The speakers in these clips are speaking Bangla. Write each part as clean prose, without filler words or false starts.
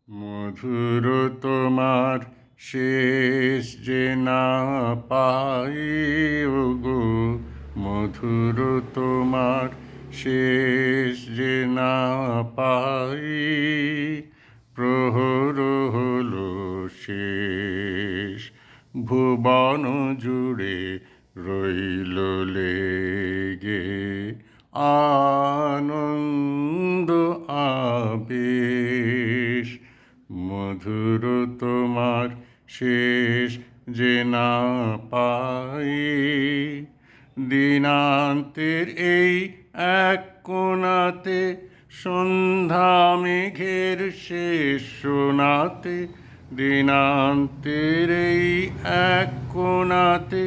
মধুর তোমার শেষ যে না পাই ওগো, মধুর তোমার শেষ যে না পাই, প্রহর হলো শেষ, ভুবন জুড়ে রইল লেগে আনন্দ আবেশ। মধুর তোমার শেষ যে না পাই, দিনান্তের এই এক কোণাতে, সন্ধ্যা মেঘের শেষ সোনাতে, দিনান্তের এই এক কোণাতে,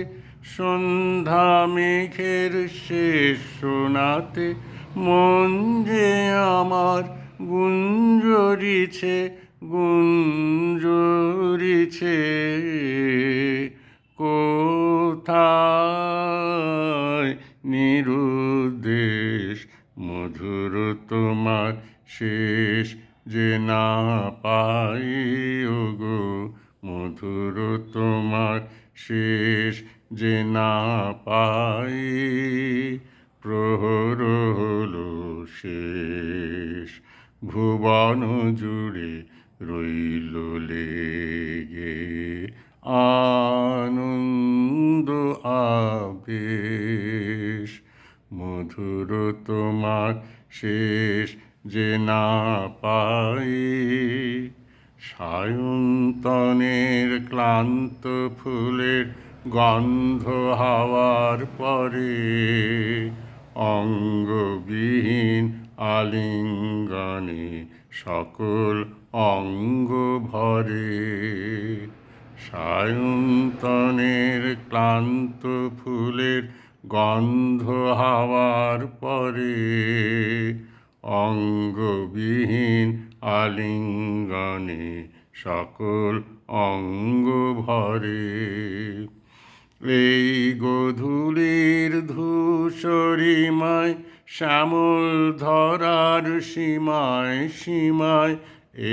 সন্ধ্যা মেঘের শেষ সোনাতে, মন যে আমার গুঞ্জরিছে গুঞ্জরিছে, কোথায় নিরুদ্দেশ। মধুর তোমার শেষ যে না পাই ওগো, মধুর তোমার শেষ যে না পাই, প্রহর হলো শেষ, ভুবন জুড়ে রইল লেগে আনন্দ আবেশ। মধুর তোমার শেষ যে না পাই, সায়ন্তনের ক্লান্ত ফুলের গন্ধ হাওয়ার পরে, অঙ্গবিহীন আলিঙ্গনে সকল অঙ্গ ভরে। সায়ন্তনের ক্লান্ত ফুলের গন্ধ হাওয়ার পরে, অঙ্গবিহীন আলিঙ্গনে সকল অঙ্গ ভরে। এই গোধূলির ধূসরিমায়, শ্যামল ধরার সীমায় সীমায়,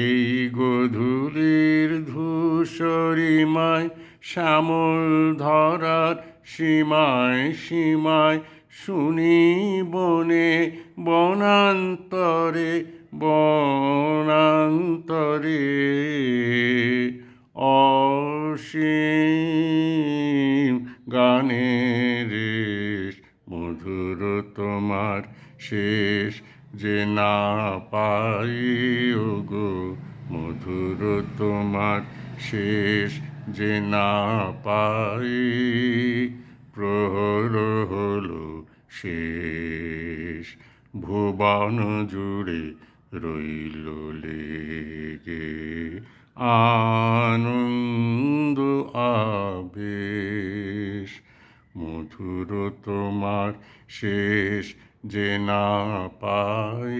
এই গোধূলির ধূসরিমায়, শ্যামল ধরার সীমায় সীমায়, শুনি বনে বনান্তরে বনান্তরে, অসীম গানের রেশ। মধুর তোমার শেষ যে না পাই ওগো, মধুর তোমার শেষ যে না পাই, প্রহর হলো শেষ, ভুবন জুড়ে রইল লেগে আনন্দ আবেশ। মধুর তোমার শেষ যে না পাই।